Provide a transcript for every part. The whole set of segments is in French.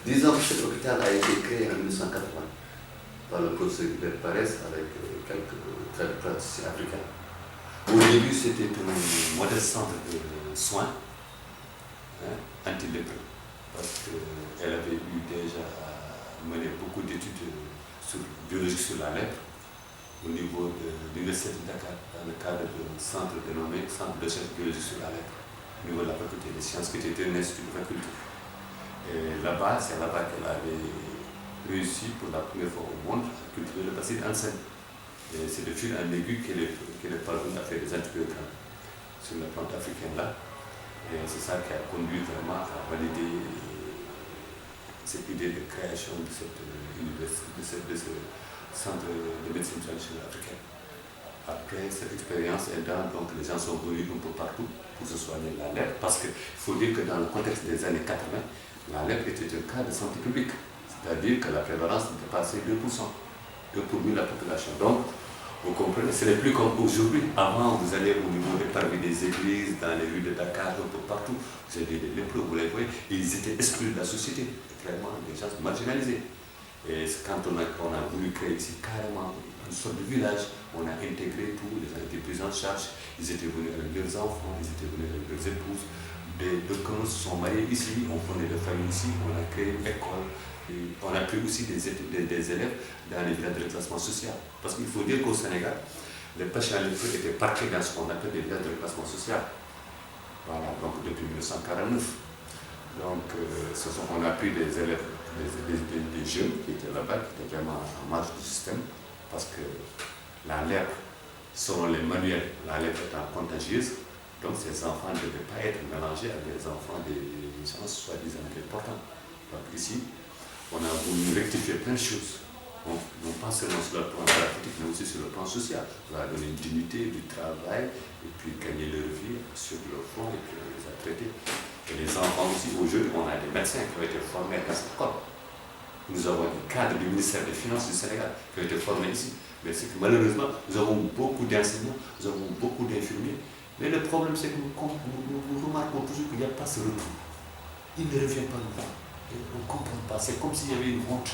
Disons que cet hôpital a été créé en 1980 par le professeur Hubert Parès avec quelques praticiens africains. Au début, c'était un modeste centre de soins anti-lépreux, parce qu'elle avait eu déjà mené beaucoup d'études biologiques sur la lèpre au niveau de l'Université de Dakar, dans le cadre d'un centre dénommé Centre de recherche biologique sur la lèpre, au niveau de la faculté des sciences, qui était un institut de faculté. Et là-bas, c'est là-bas qu'elle avait réussi pour la première fois au monde à cultiver le bacille enseigne. Et c'est de fil en aiguille qu'elle est parvenue à faire des antibiotiques sur la plante africaine là. Et c'est ça qui a conduit vraiment à valider cette idée de création de cette université, de ce centre de médecine traditionnelle africaine. Après cette expérience aidant, donc les gens sont venus un peu partout pour se soigner la lèpre, parce qu'il faut dire que dans le contexte des années 80, la lèpre était un cas de santé publique, c'est-à-dire que la prévalence dépassait 2% pour 1000 la population. Donc, vous comprenez, ce n'est plus comme aujourd'hui. Avant, vous allez au niveau des parvis des églises, dans les rues de Dakar, un peu partout, vous avez des lépreux, vous les voyez, ils étaient exclus de la société, clairement, des gens marginalisés. Et quand on a voulu créer ici carrément une sorte de village, on a intégré tout, les gens étaient pris en charge, ils étaient venus avec leurs enfants, ils étaient venus avec leurs épouses. Des communs se sont mariés ici, on fondé des familles ici, on a créé une école. Et on a pris aussi des élèves dans les villages de reclassement social. Parce qu'il faut dire qu'au Sénégal, les patients lépreux étaient parqués dans ce qu'on appelle des villages de reclassement social. Voilà, donc depuis 1949. Donc on a pris des élèves, des jeunes qui étaient là-bas, qui étaient vraiment en marge du système, parce que la lèpre, selon les manuels, la lèpre étant contagieuse, donc ces enfants ne devaient pas être mélangés avec des enfants des gens soi-disant importants. Donc ici, on a voulu rectifier plein de choses, non pas seulement sur le plan thérapeutique, mais aussi sur le plan social. On a donné une dignité, du travail, et puis gagner leur vie sur le front, et puis on les a traités. Et les enfants aussi, aujourd'hui, on a des médecins qui ont été formés dans cette école. Nous avons des cadres du ministère des Finances du Sénégal qui ont été formés ici. Mais c'est que malheureusement, nous avons beaucoup d'enseignants, nous avons beaucoup d'infirmiers. Mais le problème, c'est que nous remarquons toujours qu'il n'y a pas ce retour. Il ne revient pas nous voir. On ne comprend pas. C'est comme s'il y avait une honte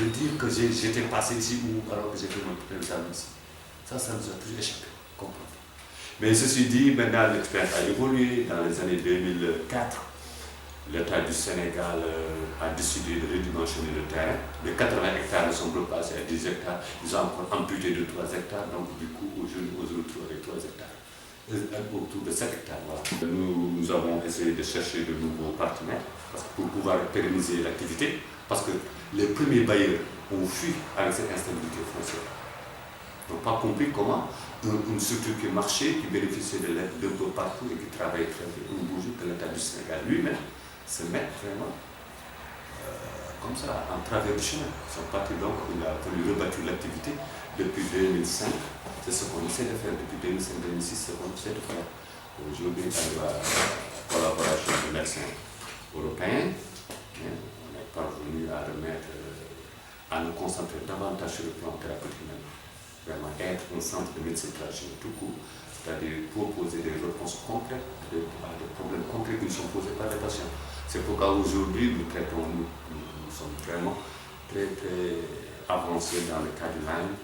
de dire que j'étais passé ici ou alors que j'ai fait mon examen ici. Ça nous a toujours échappé. Comprendre. Mais ceci dit, maintenant l'expérience a évolué. Dans les années 2004, l'État du Sénégal a décidé de redimensionner le terrain. Les 80 hectares sont repassés à 10 hectares. Ils ont encore amputé de 3 hectares. Donc du coup, aujourd'hui, on se retrouve avec 3 hectares. Autour de 7 hectares. Voilà. Nous avons essayé de chercher de nouveaux partenaires pour pouvoir pérenniser l'activité, parce que les premiers bailleurs ont fui avec cette instabilité foncière. Ils n'ont pas compris comment une structure qui marchait, qui bénéficiait de l'aide d'un peu partout et qui travaillait très bien, un beau jour que l'État du Sénégal lui-même se met vraiment comme ça, en travers du chemin. Ils sont partis donc, il a fallu rebâtir l'activité depuis 2005. C'est ce qu'on essaie de faire depuis 2005-2006, c'est ce qu'on essaie de faire. Aujourd'hui, avec la collaboration des médecins européens, on est parvenu à à nous concentrer davantage sur le plan thérapeutique même. Vraiment être un centre de médecine traditionnelle tout court, c'est-à-dire proposer des réponses concrètes à des problèmes concrets qui nous sont posés par les patients. C'est pourquoi aujourd'hui, nous sommes vraiment très avancés dans le cas de Lyme.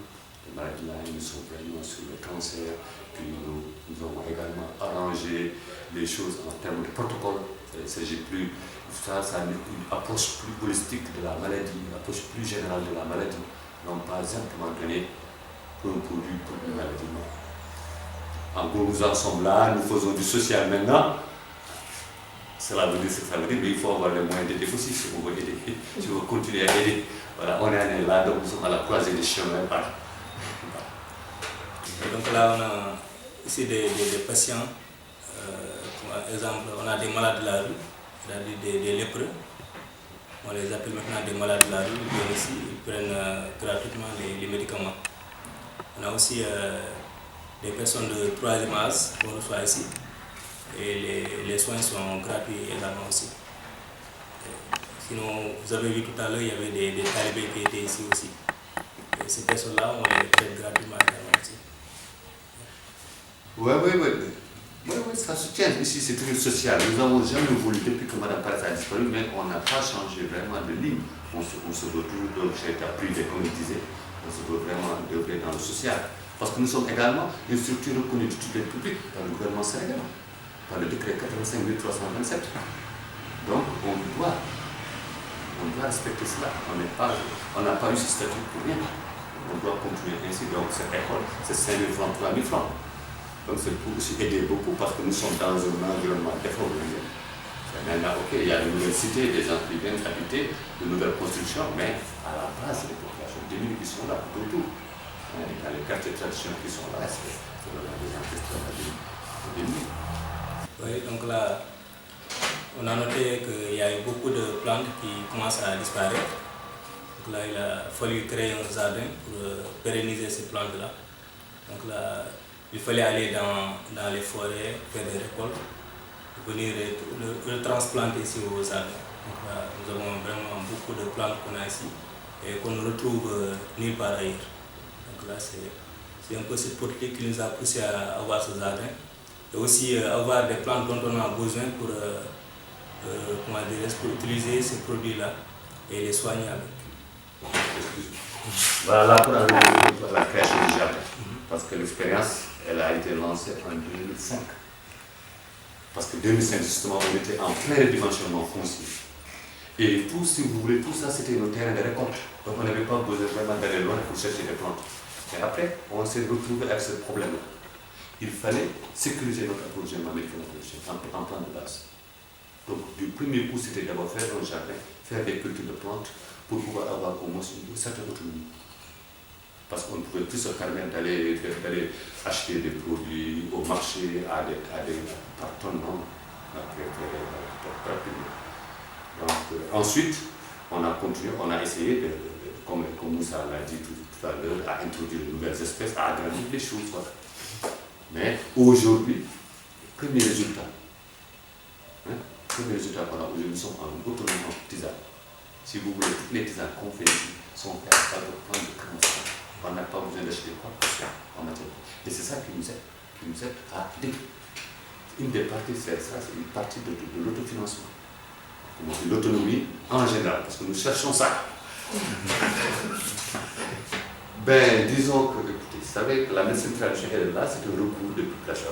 Les maladies Lyme, nous sommes vraiment sur le cancer, puis nous avons également arrangé les choses en termes de protocole. Il ne s'agit plus, ça une approche plus holistique de la maladie, une approche plus générale de la maladie, non pas simplement donner un produit pour une maladie. En gros, nous en sommes là, nous faisons du social maintenant. Cela veut dire ce que ça veut dire, mais il faut avoir les moyens d'aider aussi si on veut aider, si on veut continuer à aider. Voilà, on est là, donc nous sommes à la croisée des chemins. Voilà. Donc là, on a ici des patients, par exemple, on a des malades de la rue, c'est-à-dire des lépreux. On les appelle maintenant des malades de la rue, ils viennent ici, ils prennent gratuitement les médicaments. On a aussi des personnes de troisième âge qu'on reçoit ici. Et les soins sont gratuits également aussi. Sinon, vous avez vu tout à l'heure, il y avait des talibés qui étaient ici aussi. Et ces personnes-là, on les traite gratuitement également aussi. Oui, ça se tient. Ici, c'est toujours social. Nous n'avons jamais voulu, depuis que Mme Paris a disparu, mais on n'a pas changé vraiment de ligne. On se veut toujours, donc, j'ai été privé, comme il disait, on se veut vraiment œuvrer dans le social. Parce que nous sommes également une structure reconnue d'utilité publique par le gouvernement sénégalais, par le décret 85 327. Donc, on doit respecter cela. On n'a pas eu ce statut pour rien. On doit continuer ainsi. Donc, cette école, c'est 5 000 francs, 3 000 francs. Donc c'est pour aussi aider beaucoup parce que nous sommes dans un environnement défavorisé. Maintenant, ok, il y a de nouvelles cités, des gens qui viennent habiter, de nouvelles constructions, mais à la base, les populations diminuées qui sont là, tout autour. Dans les quartiers traditionnels qui sont là, c'est des gens qui sont diminués. Oui, donc là, on a noté qu'il y a eu beaucoup de plantes qui commencent à disparaître. Donc là, il a fallu créer un jardin pour pérenniser ces plantes-là. Donc là, il fallait aller dans les forêts, faire des récoltes, venir le transplanter ici aux jardins. Donc là, nous avons vraiment beaucoup de plantes qu'on a ici et qu'on ne retrouve nulle part ailleurs. Donc là, c'est un peu cette politique qui nous a poussé à avoir ce jardin. Et aussi avoir des plantes dont on a besoin pour utiliser ces produits-là et les soigner avec. Voilà pour la création du jardin. Parce que l'expérience, elle a été lancée en 2005. Parce que 2005, justement, on était en plein redimensionnement foncier. Et tout, si vous voulez, tout ça, c'était nos terrains de récolte. Donc on n'avait pas besoin vraiment d'aller loin pour chercher des plantes. Et après, on s'est retrouvé avec ce problème-là. Il fallait sécuriser notre approvisionnement médicamenteux en plan de base. Donc du premier coup, c'était d'abord faire un jardin, faire des cultures de plantes pour pouvoir avoir au moins une certaine autonomie. Parce qu'on ne pouvait plus se permettre d'aller acheter des produits au marché par tonnes, non, donc, ensuite, on a continué, on a essayé, comme Moussa l'a dit tout à l'heure, à introduire de nouvelles espèces, à agrandir les choses. Voilà. Mais aujourd'hui, premier résultat qu'on a aujourd'hui, nous sommes en autonomie en tisane. Si vous voulez, toutes les tisanes qu'on fait ici sont faites par le plan de création. On n'a pas besoin d'acheter quoi que ce soit en matière. Et c'est ça qui nous aide à aider. Une des parties, c'est ça, c'est une partie de l'autofinancement. L'autonomie en général, parce que nous cherchons ça. Ben, disons que, écoutez, vous savez que la médecine traditionnelle, là, c'est un recours de population.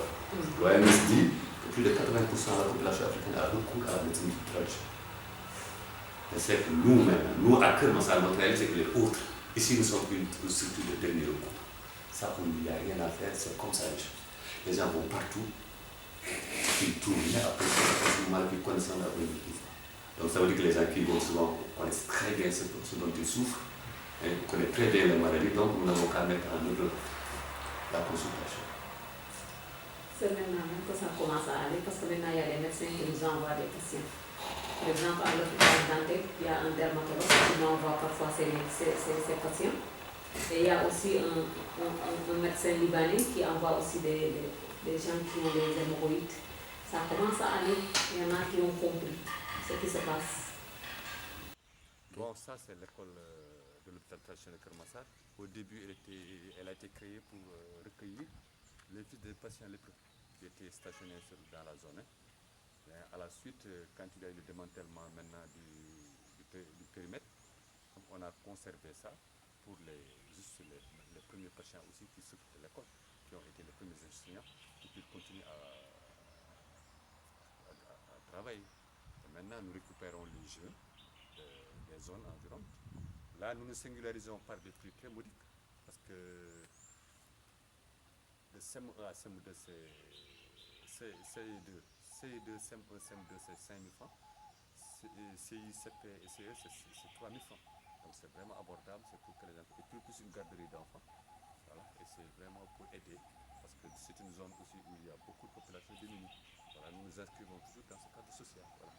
L'OMS dit que plus de 80% de la population africaine a recours à la médecine traditionnelle. Mais c'est que nous-mêmes, nous, à Kermassar, notre réalité, c'est que les autres, ici, nous sommes une structure de dernier recours. Ça, il n'y a rien à faire, c'est comme ça les choses. Les gens vont partout, ils trouvent rien après, c'est mal qu'ils connaissent la politique. Donc ça veut dire que les gens qui vont souvent connaissent très bien ce dont ils souffrent, et connaissent très bien les maladies, donc nous n'avons qu'à mettre en œuvre la consultation. C'est maintenant que ça commence à aller, parce que maintenant il y a des médecins qui nous envoient des patients. Par exemple, à l'hôpital Dantec, il y a un dermatologue qui nous envoie parfois ses patients. Et il y a aussi un médecin libanais qui envoie aussi des gens qui ont des hémorroïdes. Ça commence à aller, il y en a qui ont compris ce qui se passe. Bon, ça c'est l'école de l'hôpital traditionnel de Kermassar. Au début, elle a été créée pour recueillir les fils des patients lépreux qui étaient stationnés dans la zone. Et à la suite, quand il y a eu le démantèlement maintenant du périmètre, on a conservé ça pour les premiers patients aussi qui sortent de l'école, qui ont été les premiers enseignants, pour qu'ils continuent à travailler. Et maintenant, nous récupérons les jeunes des zones environnantes. Là, nous nous singularisons par des prix très modiques, parce que de CM1 à CM2, c'est CE2, CM1, CM2, c'est 5 000 francs. CI, CP et CE, c'est 3 000 francs. Donc c'est vraiment abordable, c'est pour que les enfants, et plus une garderie d'enfants. Voilà, et c'est vraiment pour aider, parce que c'est une zone aussi où il y a beaucoup de populations démunies. Voilà, nous nous inscrivons toujours dans ce cadre social. Voilà.